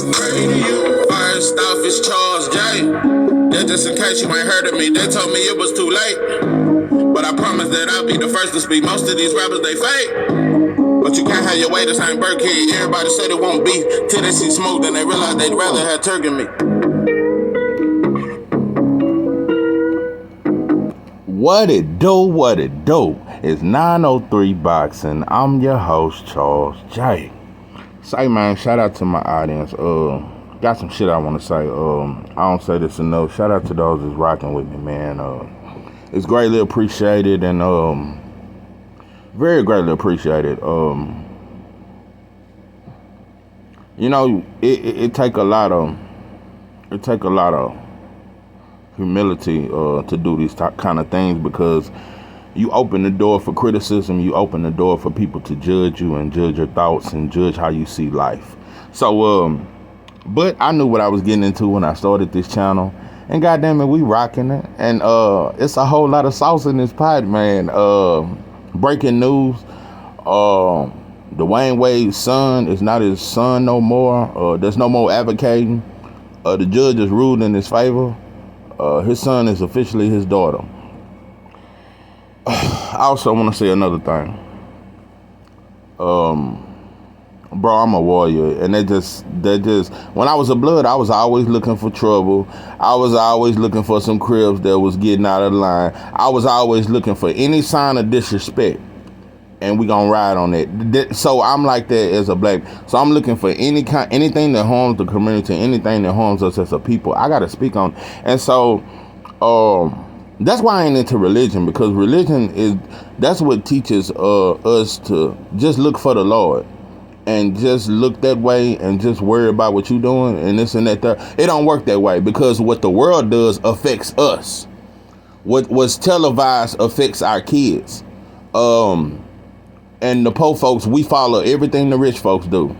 Radio. First off, it's Charles J. That just in case you ain't heard of me, they told me it was too late. But I promise that I'll be the first to speak. Most of these rappers, they fake. But you can't have your way, this ain't Burke Kid. Everybody said it won't be till they see smoke, then they realize they'd rather have turkey meat. What it do? It's 903 Boxing. I'm your host, Charles J. Say, man, shout out to my audience. Got some shit I want to say. I don't say this enough. Shout out to those that's rocking with me, man. It's greatly appreciated and very greatly appreciated. You know, it take a lot of humility to do these kind of things, because you open the door for criticism, you open the door for people to judge you and judge your thoughts and judge how you see life. So but I knew what I was getting into when I started this channel, and goddamn it, we rocking it, and it's a whole lot of sauce in this pot, man. Breaking news, Dwayne Wade's son is not his son no more. There's no more advocating. The judge has ruled in his favor. His son is officially his daughter. I also want to say another thing. Bro, I'm a warrior, and they just when I was a blood, I was always looking for trouble. I was always looking for some cribs that was getting out of line. I was always looking for any sign of disrespect, and we gonna ride on that. So I'm like that as a black. So I'm looking for anything that harms the community, anything that harms us as a people. I gotta speak on, and so that's why I ain't into religion, because religion that's what teaches us to just look for the Lord and just look that way and just worry about what you're doing and this and that there. It don't work that way, because what the world does affects us. What's televised affects our kids. And the poor folks, we follow everything the rich folks do.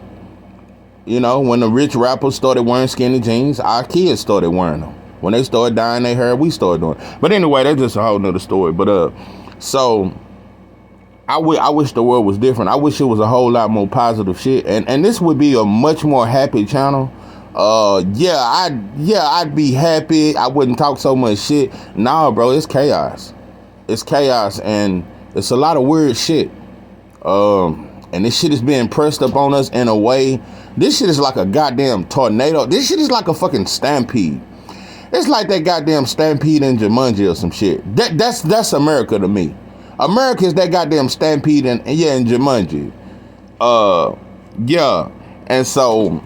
You know, when the rich rappers started wearing skinny jeans, our kids started wearing them. When they started dyeing their hair, we started doing it. But anyway, that's just a whole nother story. But so I wish the world was different. I wish it was a whole lot more positive shit, and this would be a much more happy channel. I'd be happy. I wouldn't talk so much shit. Nah, bro, it's chaos. It's chaos, and it's a lot of weird shit. And this shit is being pressed up on us in a way. This shit is like a goddamn tornado. This shit is like a fucking stampede. It's like that goddamn stampede in Jumanji or some shit. That's America to me. America is that goddamn stampede in Jumanji. Yeah. And so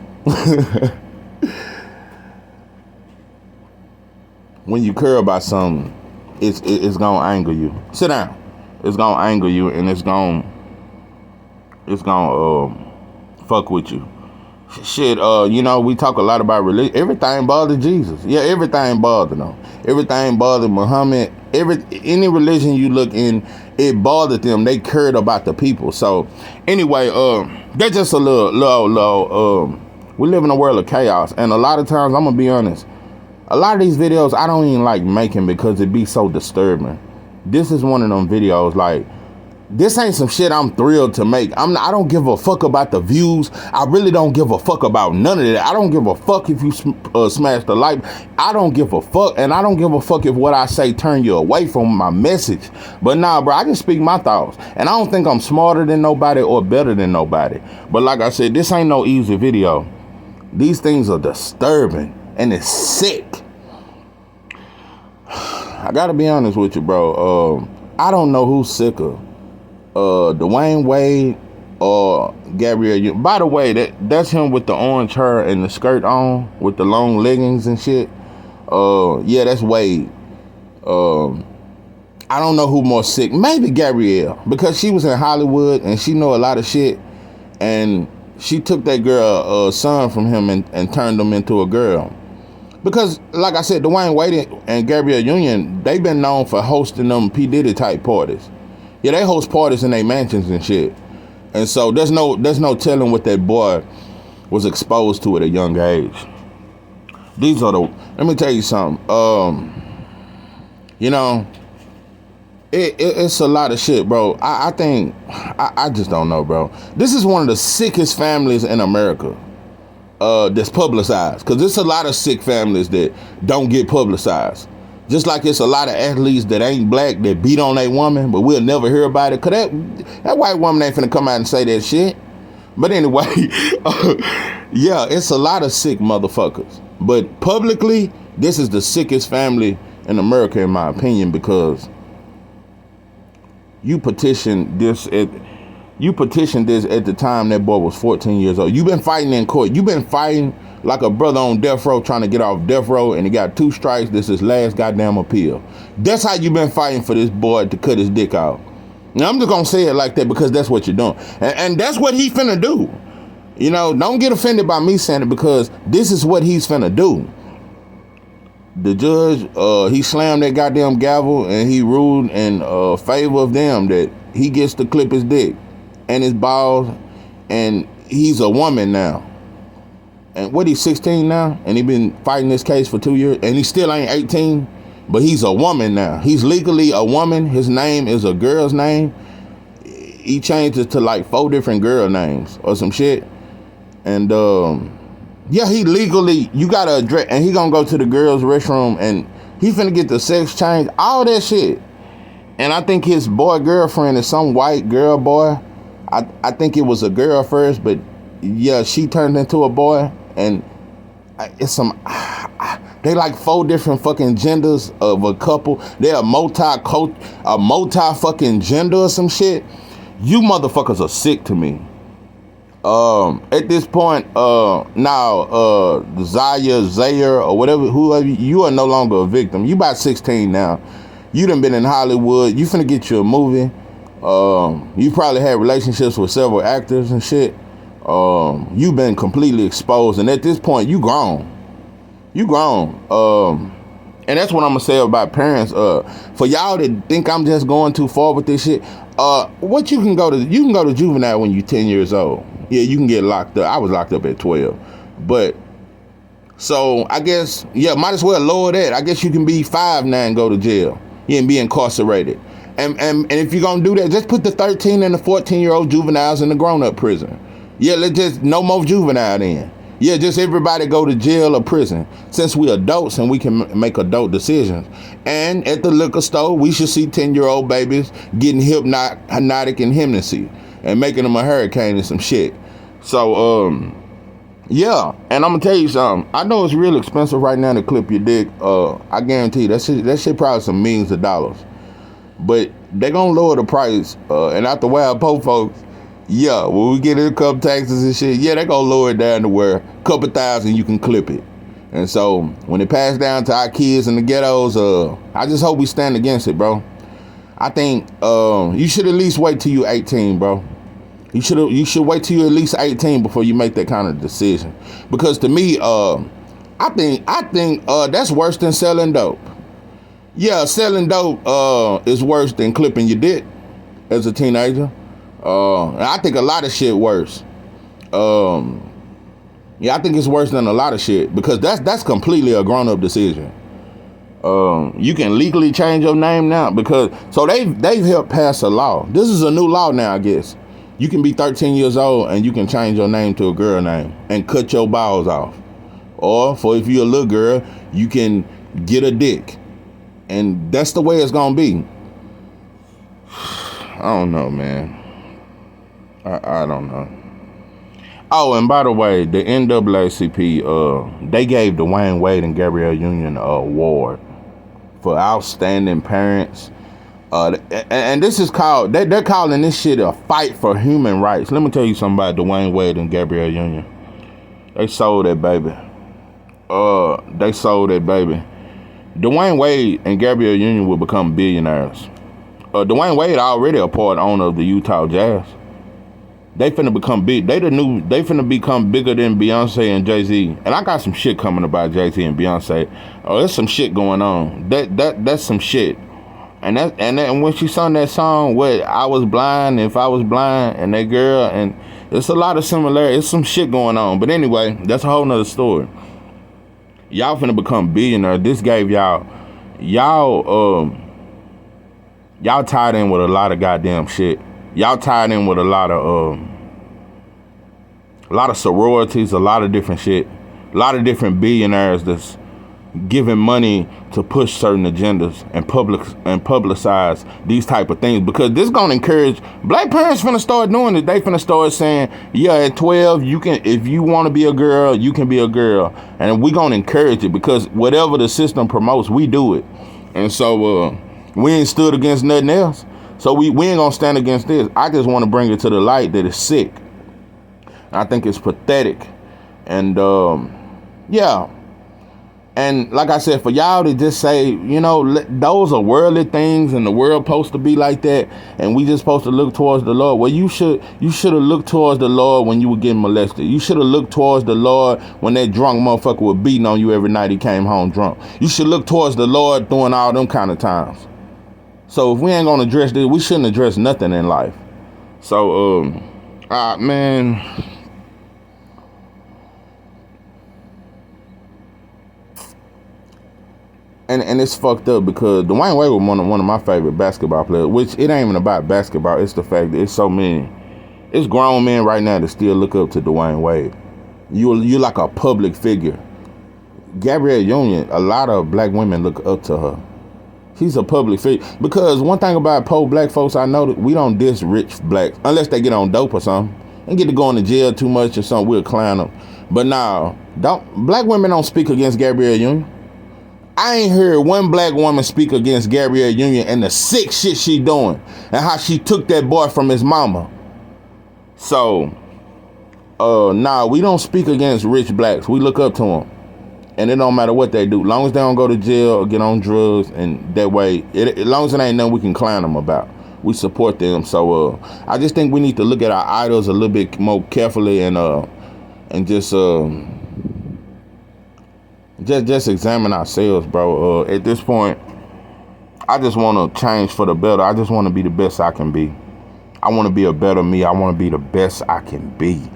when you care about something, it's gonna anger you. Sit down. It's gonna anger you, and it's gonna fuck with you. Shit, you know, we talk a lot about religion. Everything bothered Jesus. Yeah, everything bothered him. Everything bothered Muhammad. Any religion you look in, it bothered them. They cared about the people. So anyway, that's just a little. We live in a world of chaos, and a lot of times, I'm gonna be honest, a lot of these videos I don't even like making because it be so disturbing. This is one of them videos, like, this ain't some shit I'm thrilled to make. I don't give a fuck about the views. I really don't give a fuck about none of that. I don't give a fuck if you smash the like. I don't give a fuck, and I don't give a fuck if what I say turn you away from my message. But nah, bro, I just speak my thoughts, and I don't think I'm smarter than nobody or better than nobody. But like I said, this ain't no easy video. These things are disturbing, and it's sick. I gotta be honest with you, bro. I don't know who's sicker, Dwayne Wade or Gabrielle. By the way, that's him with the orange hair and the skirt on with the long leggings and shit. Yeah, that's Wade. I don't know who more sick. Maybe Gabrielle, because she was in Hollywood and she know a lot of shit, and she took that girl son from him and turned him into a girl. Because, like I said, Dwayne Wade and Gabrielle Union, they been known for hosting them P. Diddy type parties. Yeah, they host parties in their mansions and shit. And so there's no telling what that boy was exposed to at a young age. Let me tell you something. You know, it's a lot of shit, bro. I think, I just don't know, bro. This is one of the sickest families in America. that's publicized. Because there's a lot of sick families that don't get publicized. Just like it's a lot of athletes that ain't black that beat on a woman, but we'll never hear about it. Cause that white woman ain't finna come out and say that shit. But anyway, yeah, it's a lot of sick motherfuckers. But publicly, this is the sickest family in America, in my opinion, because you petitioned this at the time that boy was 14 years old. You've been fighting in court. You've been fighting like a brother on death row trying to get off death row, and he got 2 strikes. This is his last goddamn appeal. That's how you've been fighting for this boy to cut his dick out. Now, I'm just going to say it like that because that's what you're doing. And that's what he finna do. You know, don't get offended by me saying it because this is what he's finna do. The judge, he slammed that goddamn gavel and he ruled in favor of them that he gets to clip his dick and his balls, and he's a woman now. And what, he's 16 now? And he been fighting this case for 2 years, and he still ain't 18, but he's a woman now. He's legally a woman. His name is a girl's name. He changed it to like 4 different girl names or some shit. And yeah, he legally, you gotta address, and he gonna go to the girls' restroom and he finna get the sex change, all that shit. And I think his boy girlfriend is some white girl boy. I think it was a girl first, but yeah, she turned into a boy. And it's some, they like 4 different fucking genders of a couple. They're a multi fucking gender or some shit. You motherfuckers are sick to me. At this point, now, Zaire, or whatever, whoever, you are no longer a victim. You about 16 now. You done been in Hollywood. You finna get you a movie. You probably had relationships with several actors and shit. You've been completely exposed, and at this point, you grown. You grown. And that's what I'm gonna say about parents. For y'all that think I'm just going too far with this shit, what you can go to juvenile when you're 10 years old. Yeah, you can get locked up. I was locked up at 12. But, so, I guess, yeah, might as well lower that. I guess you can be 5 now and go to jail. You can be incarcerated. And if you're going to do that, just put the 13 and the 14-year-old juveniles in the grown-up prison. Yeah, let's just, no more juvenile then. Yeah, just everybody go to jail or prison. Since we adults and we can make adult decisions. And at the liquor store, we should see 10-year-old babies getting hypnotic and hypnosis and making them a hurricane and some shit. So, yeah, and I'm gonna tell you something. I know it's real expensive right now to clip your dick. I guarantee that shit probably some millions of dollars. But they gonna lower the price. And after a while, poor folks, yeah, when we get income taxes and shit, yeah, they gonna lower it down to where a couple thousand you can clip it. And so when it passed down to our kids in the ghettos, I just hope we stand against it, bro. I think you should at least wait till you're 18, bro. You should wait till you're at least 18 before you make that kind of decision. Because to me, I think that's worse than selling dope. Yeah, selling dope is worse than clipping your dick as a teenager. And I think a lot of shit worse. Yeah, I think it's worse than a lot of shit because that's completely a grown-up decision. You can legally change your name now because so they've helped pass a law. This is a new law now, I guess. You can be 13 years old and you can change your name to a girl name and cut your balls off. Or for if you're a little girl, you can get a dick. And that's the way it's gonna be. I don't know, man. I don't know. Oh, and by the way, the NAACP, they gave Dwayne Wade and Gabrielle Union an award for outstanding parents. And this is called, they're calling this shit a fight for human rights. Let me tell you something about Dwayne Wade and Gabrielle Union. They sold that baby. They sold that baby. Dwayne Wade and Gabrielle Union will become billionaires. Dwayne Wade already a part owner of the Utah Jazz. They finna become big. They finna become bigger than Beyonce and Jay-Z. And I got some shit coming about Jay-Z and Beyonce. Oh, there's some shit going on. That's some shit. And when she sung that song, what, I was blind, if I was blind, and that girl, and it's a lot of similarities. It's some shit going on. But anyway, that's a whole nother story. Y'all finna become billionaires. This gave y'all tied in with a lot of goddamn shit. Y'all tied in with a lot a lot of sororities, a lot of different shit, a lot of different billionaires that's giving money to push certain agendas and publicize these type of things, because this gonna encourage black parents finna start doing it. They finna start saying, yeah, at 12 you can, if you want to be a girl, you can be a girl, and we gonna encourage it, because whatever the system promotes, we do it. And so we ain't stood against nothing else, so we ain't gonna stand against this. I just want to bring it to the light that it's sick. I think it's pathetic, and yeah. And like I said, for y'all to just say, you know, those are worldly things and the world supposed to be like that, and we just supposed to look towards the Lord. Well, you should have looked towards the Lord when you were getting molested. You should have looked towards the Lord when that drunk motherfucker was beating on you every night he came home drunk. You should look towards the Lord during all them kind of times. So if we ain't gonna address this, we shouldn't address nothing in life. So man, And it's fucked up, because Dwayne Wade was one of my favorite basketball players, which it ain't even about basketball. It's the fact that it's so many. It's grown men right now that still look up to Dwayne Wade. You like a public figure. Gabrielle Union, a lot of black women look up to her. She's a public figure. Because one thing about poor black folks, I know that we don't diss rich blacks unless they get on dope or something and get to going to jail too much or something. We'll clown them. But now, black women don't speak against Gabrielle Union. I ain't heard one black woman speak against Gabrielle Union and the sick shit she doing and how she took that boy from his mama. So, nah, we don't speak against rich blacks. We look up to them. And it don't matter what they do. Long as they don't go to jail or get on drugs, and that way, as long as it ain't nothing we can clown them about, we support them. So, I just think we need to look at our idols a little bit more carefully and just examine ourselves, bro. At this point, I just want to change for the better. I just want to be the best I can be. I want to be a better me. I want to be the best I can be.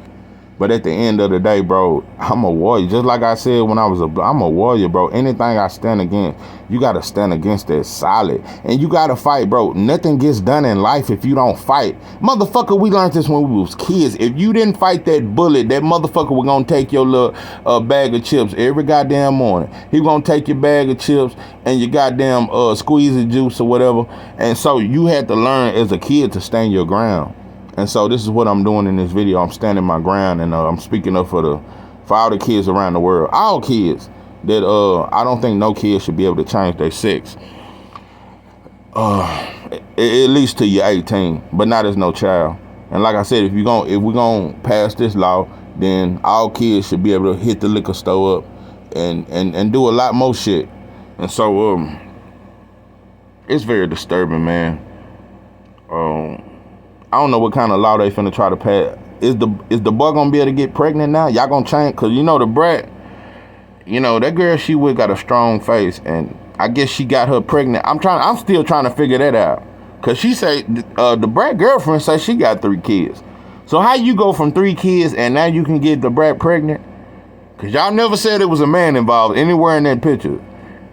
But at the end of the day, bro, I'm a warrior. Just like I said when I'm a warrior, bro. Anything I stand against, you got to stand against that solid. And you got to fight, bro. Nothing gets done in life if you don't fight. Motherfucker, we learned this when we was kids. If you didn't fight that bullet, that motherfucker was going to take your little bag of chips every goddamn morning. He going to take your bag of chips and your goddamn squeezy juice or whatever. And so you had to learn as a kid to stand your ground. And so this is what I'm doing in this video. I'm standing my ground, and I'm speaking up for all the kids around the world. All kids that I don't think no kid should be able to change their sex. At least till you're 18, but not as no child. And like I said, if we're gonna pass this law, then all kids should be able to hit the liquor store up and do a lot more shit. And so it's very disturbing, man. I don't know what kind of law they finna try to pass. Is the boy gonna be able to get pregnant now? Y'all gonna change? Cause you know the brat, you know that girl she with got a strong face, and I guess she got her pregnant. I'm still trying to figure that out. Cause she say the brat girlfriend say she got 3 kids. So how you go from 3 kids and now you can get the brat pregnant? Cause y'all never said it was a man involved anywhere in that picture,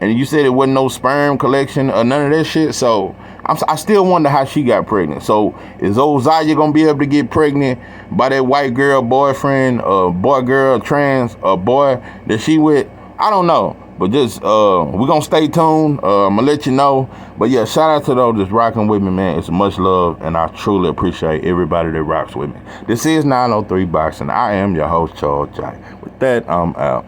and you said it wasn't no sperm collection or none of that shit. So I still wonder how she got pregnant. So is old Zaya gonna be able to get pregnant by that white girl boyfriend, boy, girl, trans, boy that she with? I don't know. But just we're gonna stay tuned. I'm gonna let you know. But yeah, shout out to those that's rocking with me, man. It's much love, and I truly appreciate everybody that rocks with me. This is 903 Boxing. I am your host, Charles J. With that, I'm out.